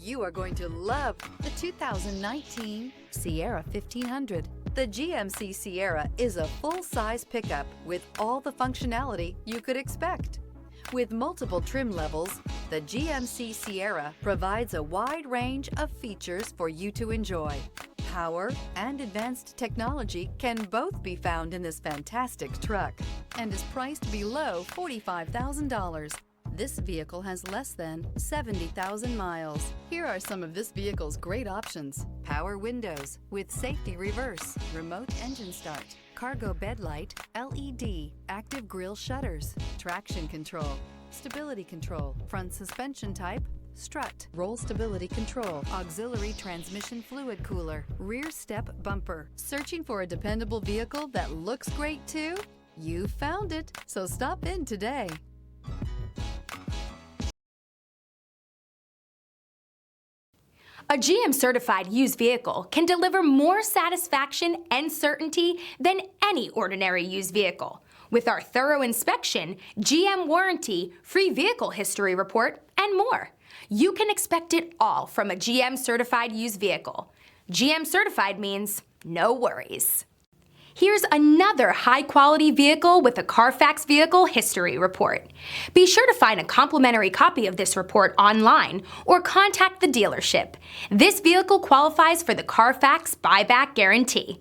You are going to love the 2019 Sierra 1500. The GMC Sierra is a full-size pickup with all the functionality you could expect. With multiple trim levels, the GMC Sierra provides a wide range of features for you to enjoy. Power and advanced technology can both be found in this fantastic truck and is priced below $45,000. This vehicle has less than 70,000 miles. Here are some of this vehicle's great options: power windows with safety reverse, remote engine start, cargo bed light, LED, active grille shutters, traction control, stability control, front suspension type, strut, roll stability control, auxiliary transmission fluid cooler, rear step bumper. Searching for a dependable vehicle that looks great too? You found it, so stop in today. A GM-certified used vehicle can deliver more satisfaction and certainty than any ordinary used vehicle. With our thorough inspection, GM warranty, free vehicle history report, and more. You can expect it all from a GM-certified used vehicle. GM-certified means no worries. Here's another high-quality vehicle with a Carfax Vehicle History Report. Be sure to find a complimentary copy of this report online or contact the dealership. This vehicle qualifies for the Carfax Buyback Guarantee.